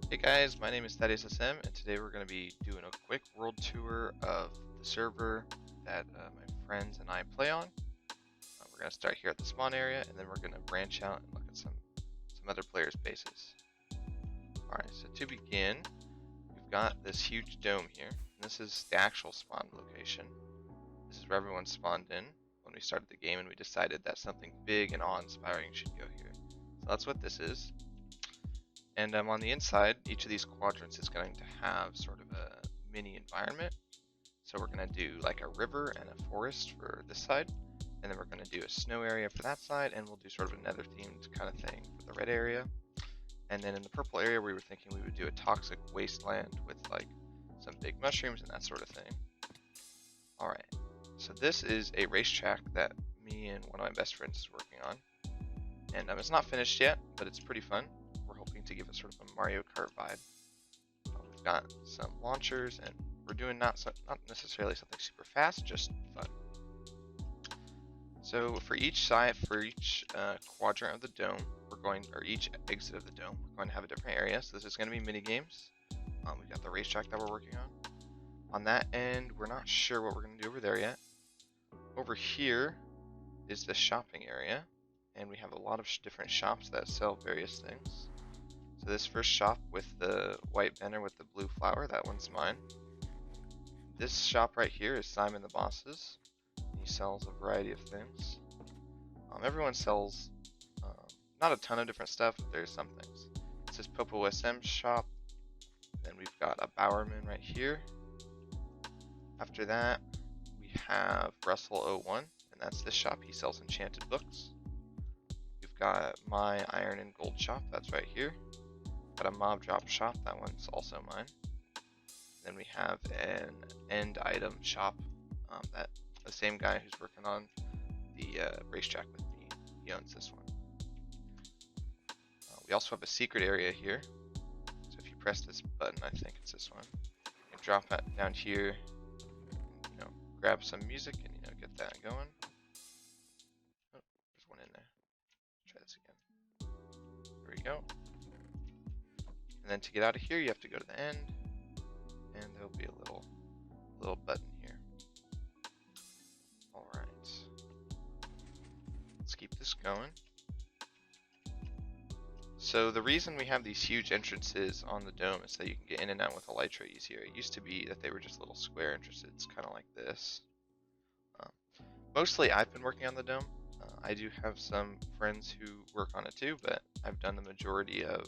Hey guys, my name is ThaddeusSM, and today we're going to be doing a quick world tour of the server that my friends and I play on. We're going to start here at the spawn area, and then we're going to branch out and look at some other players' bases. Alright, so to begin, we've got this huge dome here. And this is the actual spawn location. This is where everyone spawned in when we started the game, and we decided that something big and awe-inspiring should go here. So that's what this is. And on the inside, each of these quadrants is going to have sort of a mini environment. So we're going to do like a river and a forest for this side, and then we're going to do a snow area for that side, and we'll do sort of a nether themed kind of thing for the red area. And then in the purple area, we were thinking we would do a toxic wasteland with like some big mushrooms and that sort of thing. Alright, so this is a racetrack that me and one of my best friends is working on. And it's not finished yet, but it's pretty fun. We're hoping to give it sort of a Mario Kart vibe. We've got some launchers, and we're doing not necessarily something super fast, just fun. So for each side, for each quadrant of the dome, or each exit of the dome, we're going to have a different area. So this is going to be mini games. We've got the racetrack that we're working on. On that end, we're not sure what we're going to do over there yet. Over here is the shopping area, and we have a lot of different shops that sell various things. So this first shop with the white banner with the blue flower, that one's mine. This shop right here is Simon the Boss's. He sells a variety of things. Everyone sells not a ton of different stuff, but there's some things. This is ThaddeusSM's shop. Then we've got a Bowerman right here. After that, we have Russell01, and that's this shop. He sells enchanted books. We've got my iron and gold shop, that's right here. Got a mob drop shop, that one's also mine. Then we have an end item shop, that the same guy who's working on the racetrack with me, he owns this one. We also have a secret area here, so if you press this button, I think it's this one, you can drop it down here, and, grab some music and get that going. Oh, there's one in there. Let's try this again. There we go. And then to get out of here, you have to go to the end, and there'll be a little button here. All right, let's keep this going. So the reason we have these huge entrances on the dome is that you can get in and out with elytra easier. It used to be that they were just little square entrances, kind of like this. Mostly I've been working on the dome. I do have some friends who work on it too, but I've done the majority of,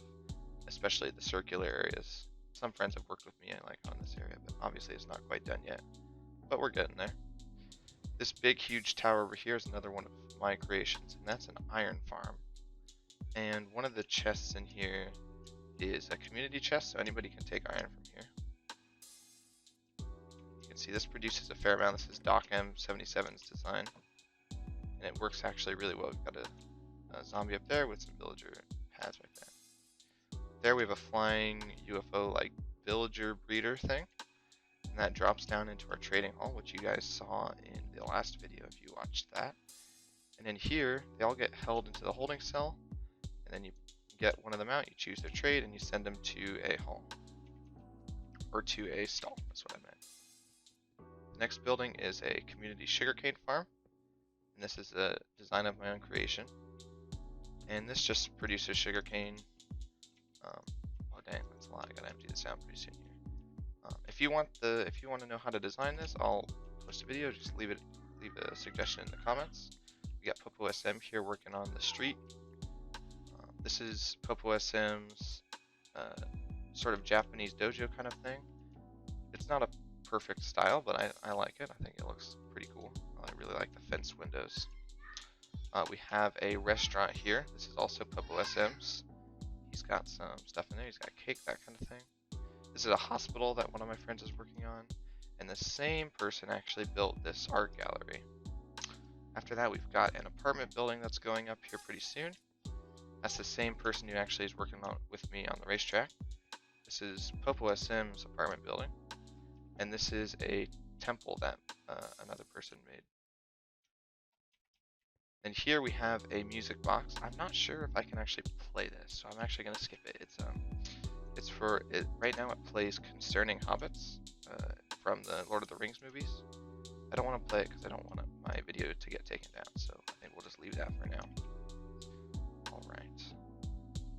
especially the circular areas. Some friends have worked with me on this area, but obviously it's not quite done yet. But we're getting there. This big, huge tower over here is another one of my creations, and that's an iron farm. And one of the chests in here is a community chest, so anybody can take iron from here. You can see this produces a fair amount. This is Doc M77's design, and it works actually really well. We've got a zombie up there with some villager pads right there. There we have a flying UFO like villager breeder thing, and that drops down into our trading hall, which you guys saw in the last video if you watched that. And in here, they all get held into the holding cell, and then you get one of them out, you choose their trade, and you send them to a hall. Or to a stall, that's what I meant. The next building is a community sugarcane farm, and this is a design of my own creation. And this just produces sugarcane. Oh dang, that's a lot. I gotta empty this out pretty soon here. If you want to know how to design this, I'll post a video. Just leave a suggestion in the comments. We got ThaddeusSM here working on the street. This is ThaddeusSM's sort of Japanese dojo kind of thing. It's not a perfect style, but I like it. I think it looks pretty cool. I really like the fence windows. We have a restaurant here. This is also ThaddeusSM's. He's got some stuff in there. He's got cake, that kind of thing. This is a hospital that one of my friends is working on. And the same person actually built this art gallery. After that, we've got an apartment building that's going up here pretty soon. That's the same person who actually is working with me on the racetrack. This is ThaddeusSM's apartment building. And this is a temple that another person made. And here we have a music box. I'm not sure if I can actually play this, so I'm actually going to skip it. It's for it right now. It plays Concerning Hobbits from the Lord of the Rings movies. I don't want to play it because I don't want my video to get taken down, so I think we'll just leave that for now. Alright.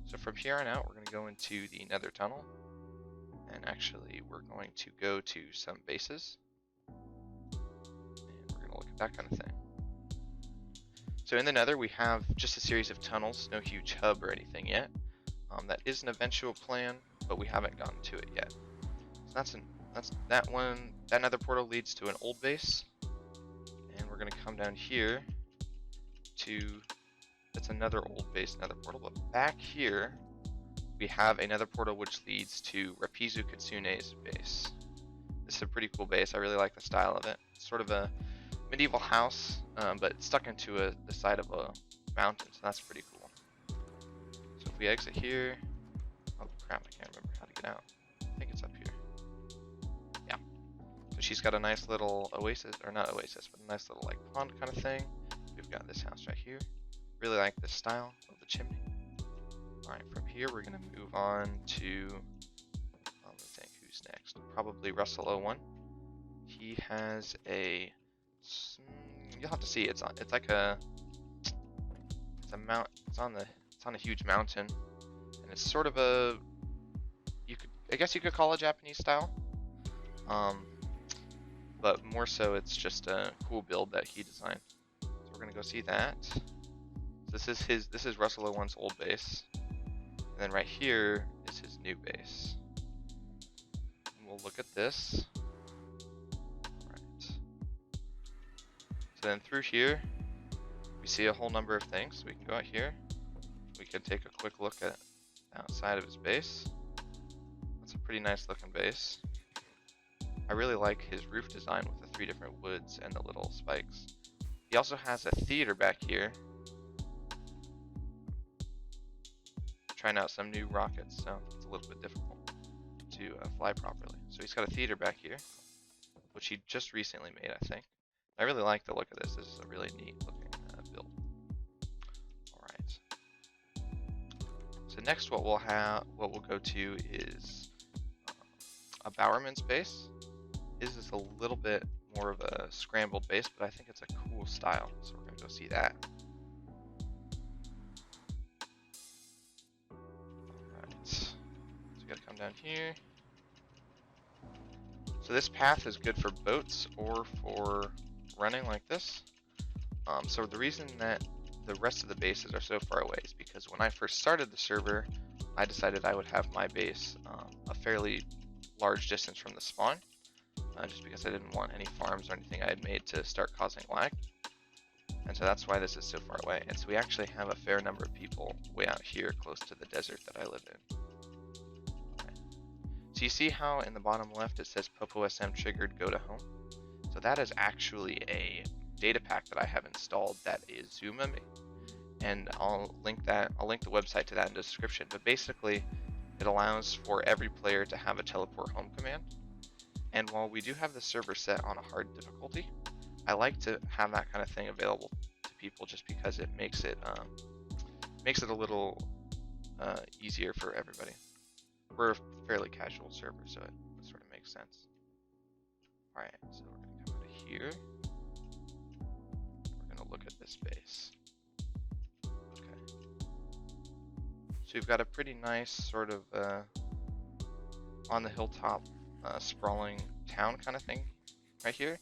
So from here on out, we're going to go into the Nether Tunnel. And actually, we're going to go to some bases. And we're going to look at that kind of thing. So in the Nether, we have just a series of tunnels, no huge hub or anything yet. That is an eventual plan, but we haven't gotten to it yet. So that's that one. That Nether portal leads to an old base, and we're gonna come down here to. That's another old base Nether portal, but back here we have another portal which leads to Rapizu Kitsune's base. This is a pretty cool base. I really like the style of it. It's sort of a medieval house, but it's stuck into the side of a mountain, so that's pretty cool. So if we exit here, oh crap, I can't remember how to get out. I think it's up here. Yeah. So she's got a nice little oasis, or not oasis, but a nice little like pond kind of thing. We've got this house right here. Really like the style of the chimney. Alright, from here we're gonna move on to, let me think, who's next? Probably Russell01. He has a, you'll have to see. It's like a mount. It's on a huge mountain, and it's sort of a, I guess you could call it Japanese style. But more so, it's just a cool build that he designed. So we're gonna go see that. This is Russell01's old base, and then right here is his new base. And we'll look at this. So then through here, we see a whole number of things. We can go out here. We can take a quick look at outside of his base. That's a pretty nice looking base. I really like his roof design with the 3 different woods and the little spikes. He also has a theater back here. Trying out some new rockets, so it's a little bit difficult to fly properly. So he's got a theater back here, which he just recently made, I think. I really like the look of this. This is a really neat looking build. Alright. So next what we'll go to is a Bowerman's base. His is a little bit more of a scrambled base, but I think it's a cool style. So we're gonna go see that. Alright. So we gotta come down here. So this path is good for boats or for running like this. So the reason that the rest of the bases are so far away is because when I first started the server, I decided I would have my base a fairly large distance from the spawn, just because I didn't want any farms or anything I had made to start causing lag. And so that's why this is so far away. And so we actually have a fair number of people way out here close to the desert that I live in. Okay. So you see how in the bottom left it says ThaddeusSM triggered go to home? So that is actually a data pack that I have installed that is Zooming, and I'll link the website to that in the description. But basically, it allows for every player to have a teleport home command. And while we do have the server set on a hard difficulty, I like to have that kind of thing available to people just because it makes it a little easier for everybody. We're a fairly casual server, so it sort of makes sense. Alright, so we're going to come out of here. We're going to look at this base. Okay. So we've got a pretty nice sort of on the hilltop sprawling town kind of thing right here.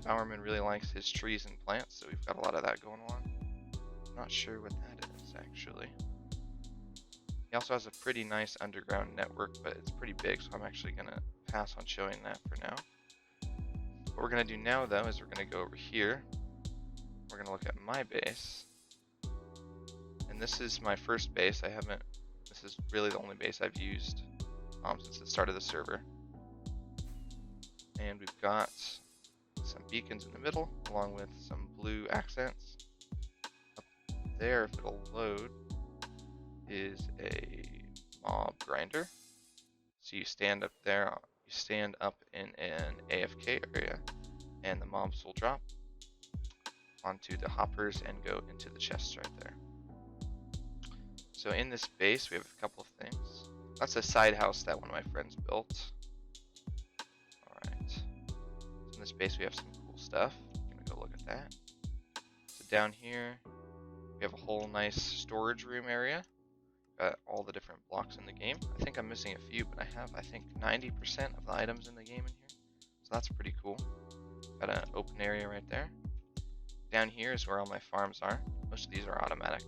Bowerman really likes his trees and plants, so we've got a lot of that going on. I'm not sure what that is actually. He also has a pretty nice underground network, but it's pretty big, so I'm actually going to pass on showing that for now. What we're going to do now, though, is we're going to go over here. We're going to look at my base. And this is my first base. This is really the only base I've used since the start of the server. And we've got some beacons in the middle, along with some blue accents. Up there, if it'll load, is a mob grinder. So you stand up there, you stand up in an AFK area, and the mobs will drop onto the hoppers and go into the chests right there. So in this base, we have a couple of things. That's a side house that one of my friends built. Alright. So in this base, we have some cool stuff. I'm gonna go look at that. So down here, we have a whole nice storage room area. Got all the different blocks in the game. I think I'm missing a few, but I have, I think, 90% of the items in the game in here. So that's pretty cool. Got an open area right there. Down here is where all my farms are. Most of these are automatic.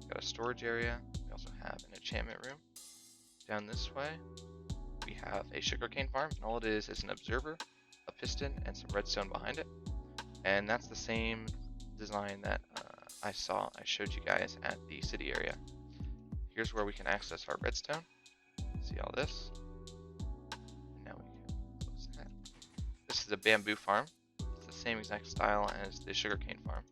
Got a storage area. We also have an enchantment room. Down this way, we have a sugarcane farm, and all it is an observer, a piston, and some redstone behind it. And that's the same design that I showed you guys at the city area. Here's where we can access our redstone. See all this? And now we can close that. This is a bamboo farm. It's the same exact style as the sugarcane farm.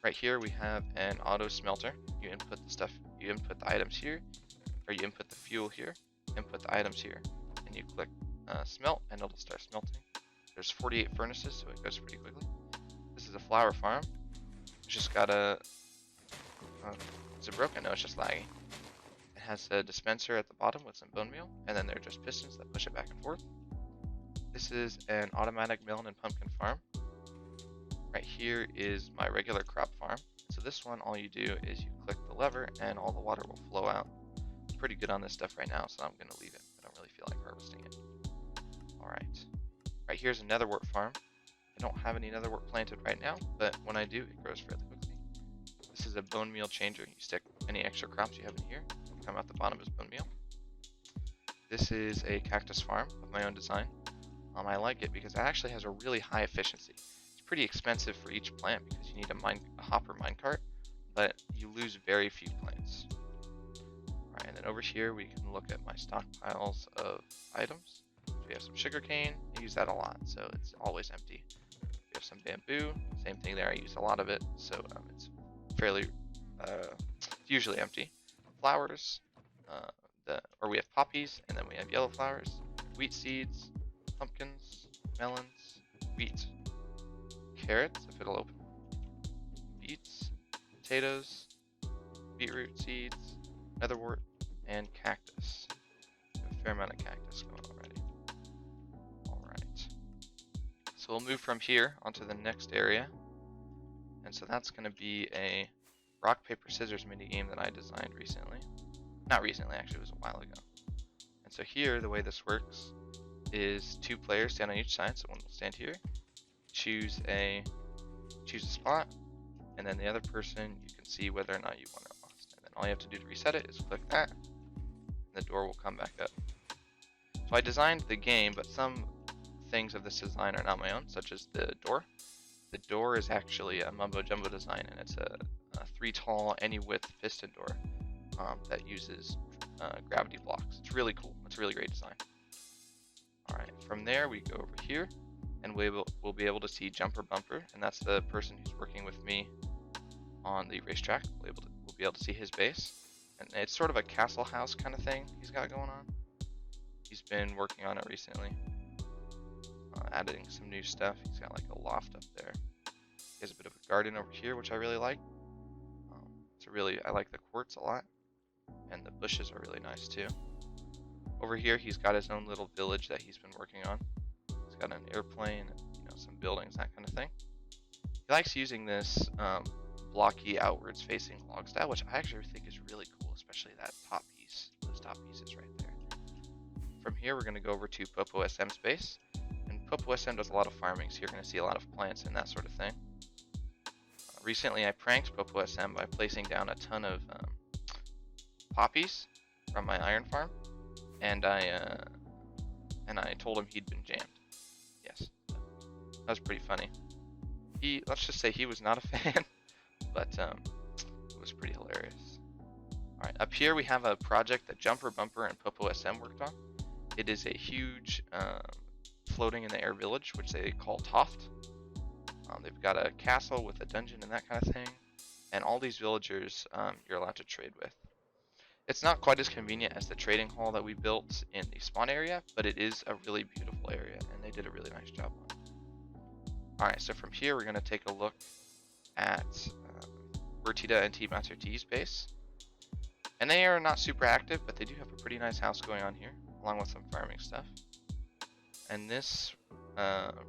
Right here we have an auto smelter. You input the stuff, you input the items here, or you input the fuel here, input the items here, and you click smelt, and it'll start smelting. There's 48 furnaces, so it goes pretty quickly. This is a flower farm. It's just got a is it broken? No, it's just laggy. It has a dispenser at the bottom with some bone meal, and then there are just pistons that push it back and forth. This is an automatic melon and pumpkin farm. Right here is my regular crop farm. So this one, all you do is you click the lever and all the water will flow out. I'm pretty good on this stuff right now, so I'm going to leave it. I don't really feel like harvesting it. Alright. Right here's a netherwort farm. I don't have any netherwort planted right now, but when I do, it grows fairly quickly. This is a bone meal changer. You stick any extra crops you have in here, it'll come out the bottom as bone meal. This is a cactus farm of my own design. I like it because it actually has a really high efficiency. It's pretty expensive for each plant because you need a hopper minecart, but you lose very few plants. Alright, and then over here we can look at my stockpiles of items. So we have some sugarcane. I use that a lot, so it's always empty. We have some bamboo. Same thing there. I use a lot of it, so it's fairly it's usually empty. Flowers, or we have poppies, and then we have yellow flowers, wheat seeds, pumpkins, melons, wheat, carrots, if it'll open, beets, potatoes, beetroot seeds, netherwort, and cactus. A fair amount of cactus going already. Alright. So we'll move from here onto the next area. And so that's going to be a rock, paper, scissors minigame that I designed recently. Not recently, actually, it was a while ago. And so here, the way this works is 2 players stand on each side. So one will stand here, choose a spot, and then the other person, you can see whether or not you won or lost. And then all you have to do to reset it is click that, and the door will come back up. So I designed the game, but some things of this design are not my own, such as the door. The door is actually a mumbo jumbo design, and it's a 3 tall, any width piston door that uses gravity blocks. It's really cool. It's a really great design. Alright, from there we go over here, and we'll be able to see Jumper Bumper, and that's the person who's working with me on the racetrack. We'll be able to see his base, and it's sort of a castle house kind of thing he's got going on. He's been working on it recently, adding some new stuff. He's got like a loft up there. He has a bit of a garden over here, which I really like. I like the quartz a lot, and the bushes are really nice too. Over here, he's got his own little village that he's been working on. He's got an airplane, some buildings, that kind of thing. He likes using this blocky outwards facing log style, which I actually think is really cool, especially that top piece, those top pieces right there. From here, we're going to go over to ThaddeusSM space, and ThaddeusSM does a lot of farming, so you're going to see a lot of plants and that sort of thing. Recently, I pranked ThaddeusSM by placing down a ton of poppies from my iron farm, and I told him he'd been jammed. Yes, that was pretty funny. Let's just say he was not a fan, but it was pretty hilarious. Alright, up here we have a project that Jumper Bumper and ThaddeusSM worked on. It is a huge floating in the air village, which they call Toft. They've got a castle with a dungeon and that kind of thing, and all these villagers you're allowed to trade with. It's not quite as convenient as the trading hall that we built in the spawn area, but it is a really beautiful area, and they did a really nice job on it. Alright, so from here we're going to take a look at Bertita and T Master T's base. And they are not super active, but they do have a pretty nice house going on here, along with some farming stuff. And this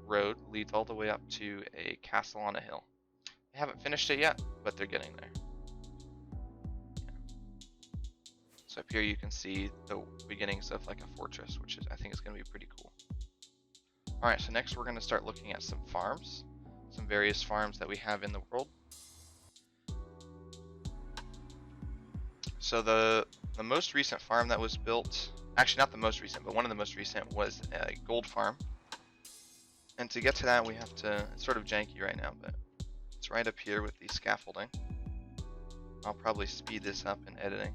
road leads all the way up to a castle on a hill. They haven't finished it yet, but they're getting there. So up here you can see the beginnings of like a fortress, which is I think is going to be pretty cool. Alright, so next we're going to start looking at some farms, some various farms that we have in the world. So the most recent farm that was built, actually not the most recent, but one of the most recent was a gold farm. And to get to that we have to, it's sort of janky right now, but it's right up here with the scaffolding. I'll probably speed this up in editing.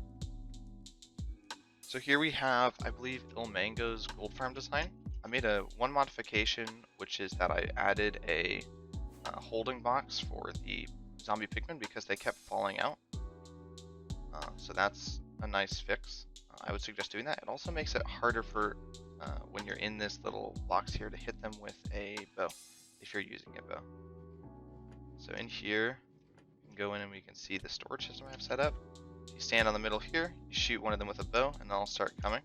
So here we have, I believe, Ilmango's gold farm design. I made one modification, which is that I added a holding box for the zombie pigmen because they kept falling out. So that's a nice fix. I would suggest doing that. It also makes it harder for when you're in this little box here to hit them with a bow, if you're using a bow. So in here, you can go in and we can see the storage system I have set up. You stand on the middle here, you shoot one of them with a bow, and they'll start coming.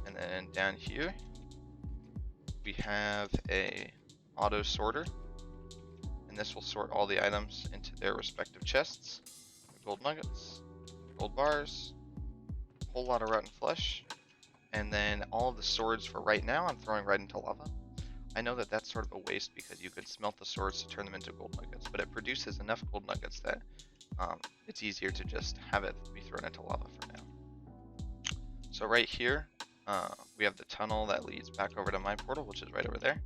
And then down here, we have a auto sorter, and this will sort all the items into their respective chests. Gold nuggets, gold bars, a whole lot of rotten flesh, and then all of the swords for right now I'm throwing right into lava. I know that that's sort of a waste because you could smelt the swords to turn them into gold nuggets, but it produces enough gold nuggets that it's easier to just have it be thrown into lava for now. So right here, we have the tunnel that leads back over to my portal, which is right over there.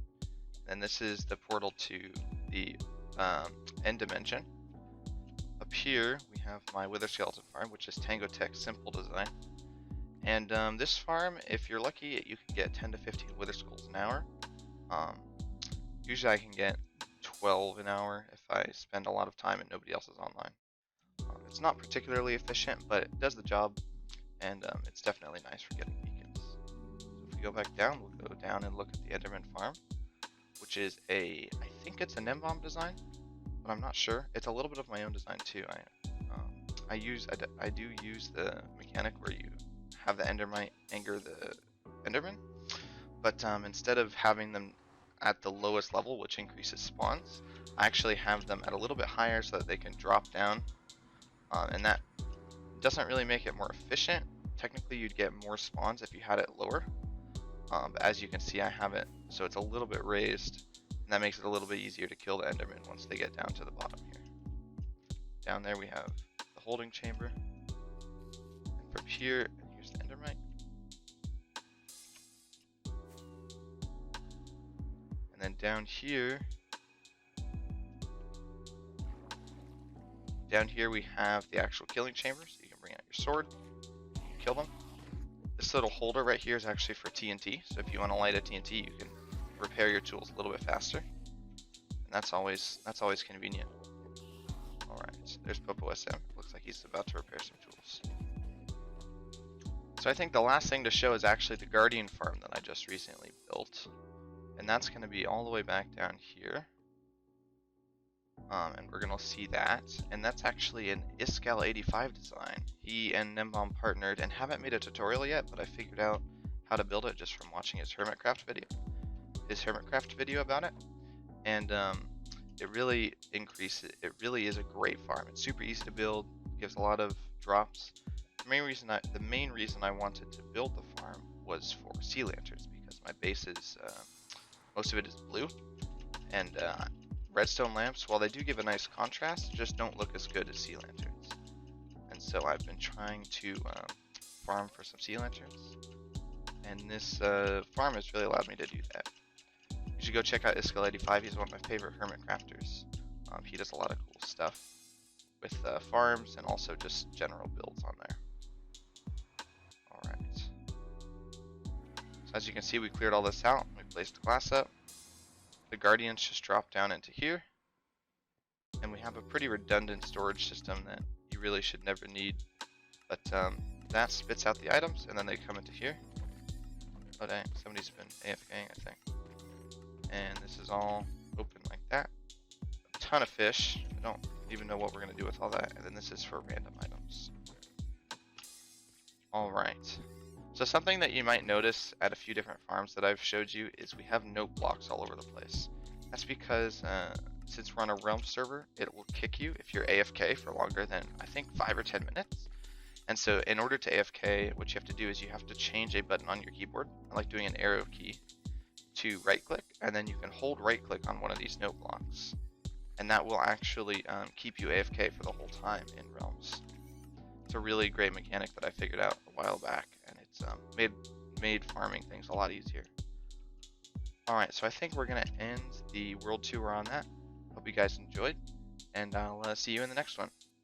And this is the portal to the end dimension. Up here, we have my Wither Skeleton farm, which is Tango Tech's simple design. And this farm, if you're lucky, you can get 10 to 15 Wither Skulls an hour. Usually I can get 12 an hour if I spend a lot of time and nobody else is online. It's not particularly efficient, but it does the job, and it's definitely nice for getting beacons. So if we go back down, we'll go down and look at the Enderman farm, which is I think it's a Nembomb design, but I'm not sure. It's a little bit of my own design too. I do use the mechanic where you have the Endermite anger the Enderman, but instead of having them at the lowest level, which increases spawns, I actually have them at a little bit higher so that they can drop down, and that doesn't really make it more efficient. Technically you'd get more spawns if you had it lower, but as you can see I have it so it's a little bit raised, and that makes it a little bit easier to kill the Enderman once they get down to the bottom here. Down there we have the holding chamber, and from here, here's the Endermite. And then down here we have the actual killing chamber, so you can bring out your sword, kill them. This little holder right here is actually for TNT, so if you want to light a TNT, you can repair your tools a little bit faster, and that's always convenient. All right, so there's ThaddeusSM. Looks like he's about to repair some tools. So I think the last thing to show is actually the Guardian farm that I just recently built, and that's going to be all the way back down here. And we're gonna see that, and that's actually an Iskal85 design. He and Nembomb partnered and haven't made a tutorial yet, but I figured out how to build it just from watching his Hermitcraft video about it, and it really is a great farm. It's super easy to build, gives a lot of drops. The main reason I wanted to build the farm was for sea lanterns, because my base is most of it is blue, and redstone lamps, while they do give a nice contrast, just don't look as good as sea lanterns. And so I've been trying to farm for some sea lanterns, and this farm has really allowed me to do that. You should go check out Iskal85. He's one of my favorite hermit crafters. He does a lot of cool stuff with farms and also just general builds on there. Alright. So as you can see, we cleared all this out. We placed the glass up. The Guardians just drop down into here, and we have a pretty redundant storage system that you really should never need, but that spits out the items, and then they come into here. Oh dang, somebody's been AFKing, I think. And this is all open like that. A ton of fish. I don't even know what we're going to do with all that, and then this is for random items. Alright. So something that you might notice at a few different farms that I've showed you is we have note blocks all over the place. That's because since we're on a realm server, it will kick you if you're AFK for longer than, I think, 5 or 10 minutes. And so in order to AFK, what you have to do is you have to change a button on your keyboard, like doing an arrow key, to right click, and then you can hold right click on one of these note blocks. And that will actually keep you AFK for the whole time in realms. It's a really great mechanic that I figured out a while back, and it's made farming things a lot easier. Alright, so I think we're going to end the world tour on that. Hope you guys enjoyed, and I'll see you in the next one.